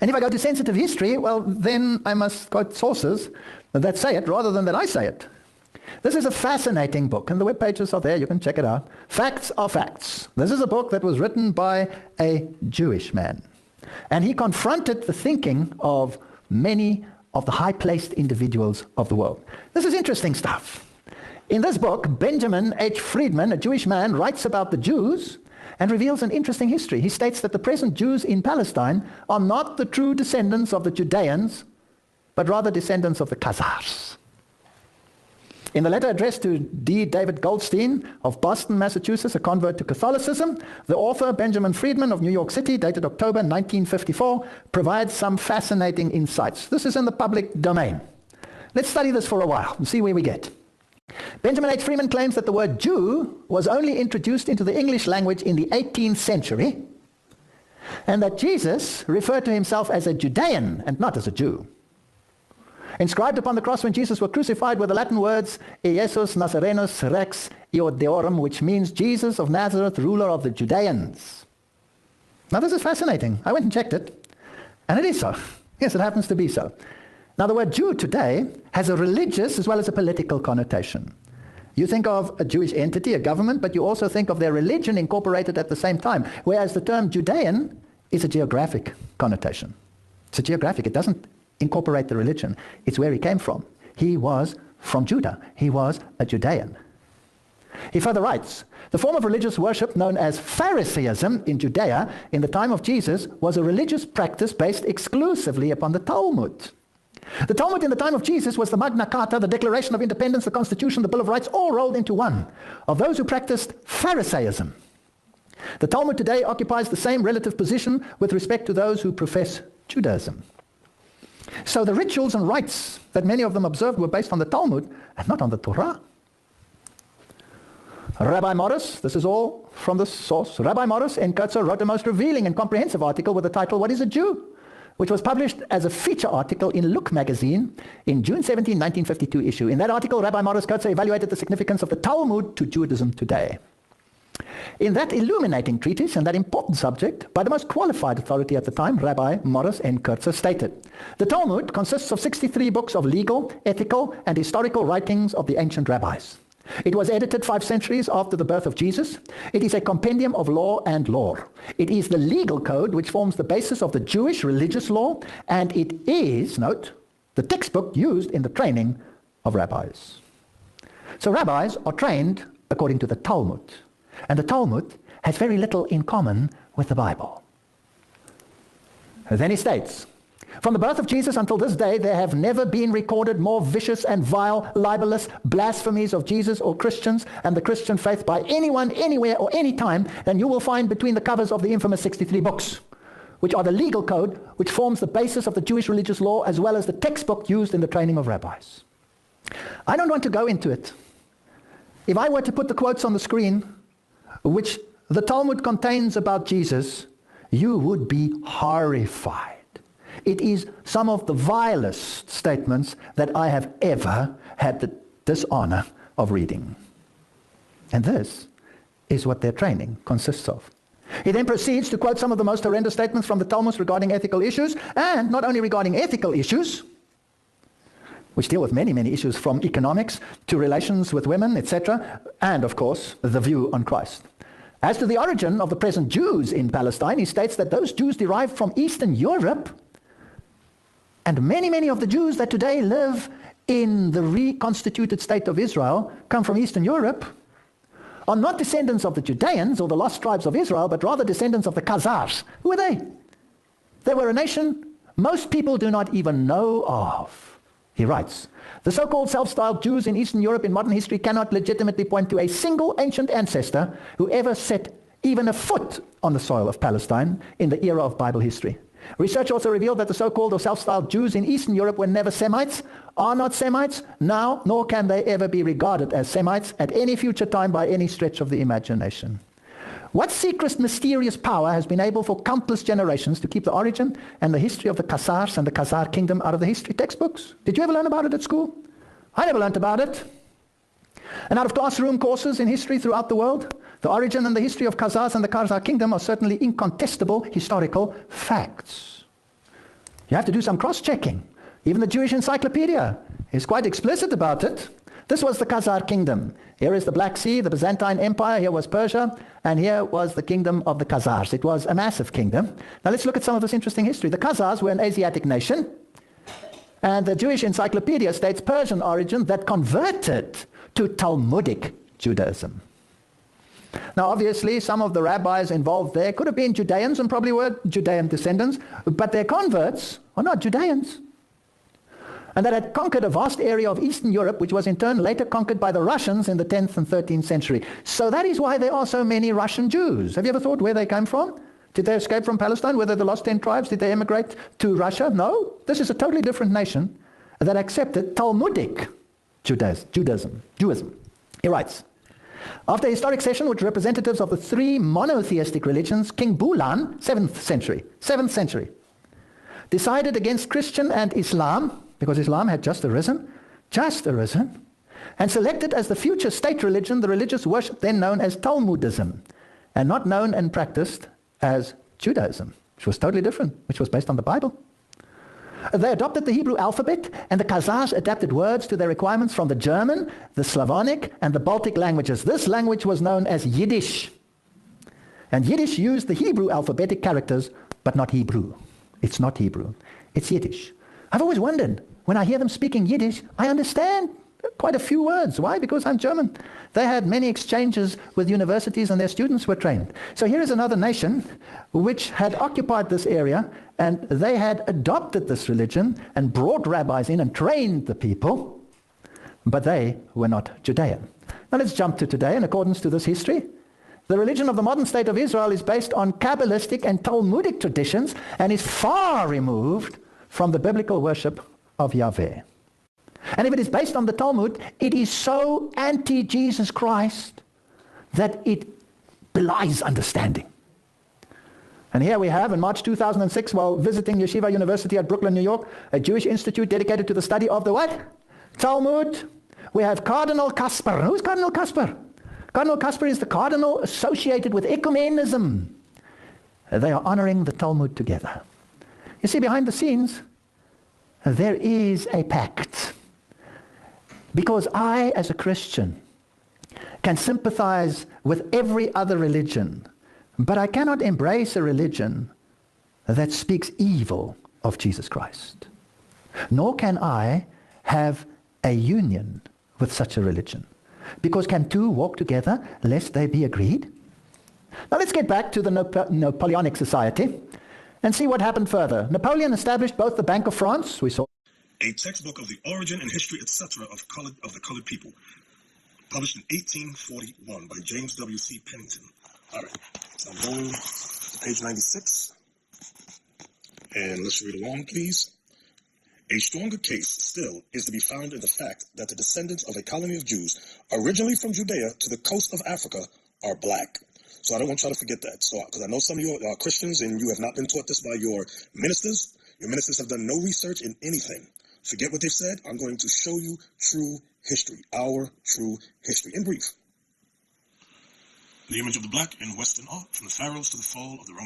And if I go to sensitive history, well, then I must quote sources that say it rather than that I say it. This is a fascinating book, and the web pages are there. You can check it out. Facts are facts. This is a book that was written by a Jewish man. And he confronted the thinking of many of the high-placed individuals of the world. This is interesting stuff. In this book, Benjamin H. Friedman, a Jewish man, writes about the Jews and reveals an interesting history. He states that the present Jews in Palestine are not the true descendants of the Judeans, but rather descendants of the Khazars. In the letter addressed to D. David Goldstein of Boston, Massachusetts, a convert to Catholicism, the author, Benjamin Friedman of New York City, dated October 1954, provides some fascinating insights. This is in the public domain. Let's study this for a while and see where we get. Benjamin H. Friedman claims that the word Jew was only introduced into the English language in the 18th century, and that Jesus referred to himself as a Judean and not as a Jew. Inscribed upon the cross when Jesus was crucified were the Latin words Iesus Nazarenus Rex Iodeorum, which means Jesus of Nazareth, ruler of the Judeans. Now this is fascinating. I went and checked it, and it is so. Yes, it happens to be so. Now the word Jew today has a religious as well as a political connotation. You think of a Jewish entity, a government, but you also think of their religion incorporated at the same time, whereas the term Judean is a geographic connotation. It's a geographic. It doesn't incorporate the religion. It's where he came from. He was from Judah. He was a Judean. He further writes, the form of religious worship known as Pharisaism in Judea in the time of Jesus was a religious practice based exclusively upon the Talmud. The Talmud in the time of Jesus was the Magna Carta, the Declaration of Independence, the Constitution, the Bill of Rights, all rolled into one, of those who practiced Pharisaism. The Talmud today occupies the same relative position with respect to those who profess Judaism. So the rituals and rites that many of them observed were based on the Talmud and not on the Torah. Rabbi Morris, this is all from the source, Rabbi Morris N. Kurtzer wrote a most revealing and comprehensive article with the title, What is a Jew?, which was published as a feature article in Look magazine in June 17, 1952 issue. In that article, Rabbi Morris Kurtzer evaluated the significance of the Talmud to Judaism today. In that illuminating treatise and that important subject, by the most qualified authority at the time, Rabbi Morris N. Kurtzer stated, the Talmud consists of 63 books of legal, ethical, and historical writings of the ancient rabbis. It was edited 5 centuries after the birth of Jesus. It is a compendium of law and lore. It is the legal code which forms the basis of the Jewish religious law, and it is, note, the textbook used in the training of rabbis. So rabbis are trained according to the Talmud. And the Talmud has very little in common with the Bible. Then he states, from the birth of Jesus until this day, there have never been recorded more vicious and vile, libelous blasphemies of Jesus or Christians and the Christian faith by anyone, anywhere, or any time than you will find between the covers of the infamous 63 books, which are the legal code which forms the basis of the Jewish religious law as well as the textbook used in the training of rabbis. I don't want to go into it. If I were to put the quotes on the screen, which the Talmud contains about Jesus, you would be horrified. It is some of the vilest statements that I have ever had the dishonor of reading. And this is what their training consists of. He then proceeds to quote some of the most horrendous statements from the Talmud regarding ethical issues, and not only regarding ethical issues, which deal with many, many issues from economics to relations with women, etc., and of course, the view on Christ. As to the origin of the present Jews in Palestine, he states that those Jews derived from Eastern Europe, and many, many of the Jews that today live in the reconstituted state of Israel come from Eastern Europe, are not descendants of the Judeans or the lost tribes of Israel, but rather descendants of the Khazars. Who are they? They were a nation most people do not even know of. He writes, the so-called self-styled Jews in Eastern Europe in modern history cannot legitimately point to a single ancient ancestor who ever set even a foot on the soil of Palestine in the era of Bible history. Research also revealed that the so-called or self-styled Jews in Eastern Europe were never Semites, are not Semites now, nor can they ever be regarded as Semites at any future time by any stretch of the imagination. What secret, mysterious power has been able for countless generations to keep the origin and the history of the Khazars and the Khazar kingdom out of the history textbooks? Did you ever learn about it at school? I never learned about it. And out of classroom courses in history throughout the world, the origin and the history of Khazars and the Khazar kingdom are certainly incontestable historical facts. You have to do some cross-checking. Even the Jewish Encyclopedia is quite explicit about it. This was the Khazar kingdom. Here is the Black Sea, the Byzantine Empire. Here was Persia. And here was the kingdom of the Khazars. It was a massive kingdom. Now let's look at some of this interesting history. The Khazars were an Asiatic nation. And the Jewish Encyclopedia states Persian origin that converted to Talmudic Judaism. Now obviously some of the rabbis involved there could have been Judeans and probably were Judean descendants, but their converts are not Judeans. And that had conquered a vast area of Eastern Europe, which was in turn later conquered by the Russians in the 10th and 13th century. So that is why there are so many Russian Jews. Have you ever thought where they came from? Did they escape from Palestine? Were they the lost 10 tribes? Did they emigrate to Russia? No. This is a totally different nation that accepted Talmudic Judaism. He writes, after a historic session with representatives of the three monotheistic religions, King Bulan, 7th century, decided against Christian and Islam, because Islam had just arisen, and selected as the future state religion the religious worship then known as Talmudism, and not known and practiced as Judaism, which was totally different, which was based on the Bible. They adopted the Hebrew alphabet, and the Khazars adapted words to their requirements from the German, the Slavonic, and the Baltic languages. This language was known as Yiddish. And Yiddish used the Hebrew alphabetic characters, but not Hebrew. It's not Hebrew. It's Yiddish. I've always wondered, when I hear them speaking Yiddish, I understand quite a few words. Why? Because I'm German. They had many exchanges with universities and their students were trained. So here is another nation which had occupied this area, and they had adopted this religion and brought rabbis in and trained the people, but they were not Judean. Now let's jump to today in accordance to this history. The religion of the modern state of Israel is based on Kabbalistic and Talmudic traditions and is far removed from the biblical worship of Yahweh. And if it is based on the Talmud, it is so anti-Jesus Christ that it belies understanding. And here we have, in March 2006, while visiting Yeshiva University at Brooklyn, New York, a Jewish institute dedicated to the study of the what? Talmud. We have Cardinal Kasper. Who's Cardinal Kasper? Cardinal Kasper is the cardinal associated with ecumenism. They are honoring the Talmud together. You see, behind the scenes, there is a pact. Because I, as a Christian, can sympathize with every other religion, but I cannot embrace a religion that speaks evil of Jesus Christ. Nor can I have a union with such a religion. Because can two walk together lest they be agreed? Now let's get back to the Napoleonic Society and see what happened further. Napoleon established both the Bank of France, we saw, a textbook of the origin and history, etc., of the colored people, published in 1841 by James W.C. Pennington. All right, so I'm going to page 96, and let's read along, please. A stronger case still is to be found in the fact that the descendants of a colony of Jews, originally from Judea to the coast of Africa, are black. So I don't want y'all to forget that. So, because I know some of you are Christians and you have not been taught this by your ministers. Your ministers have done no research in anything. Forget what they've said. I'm going to show you true history, our true history. In brief, the image of the black in Western art, from the pharaohs to the fall of the Roman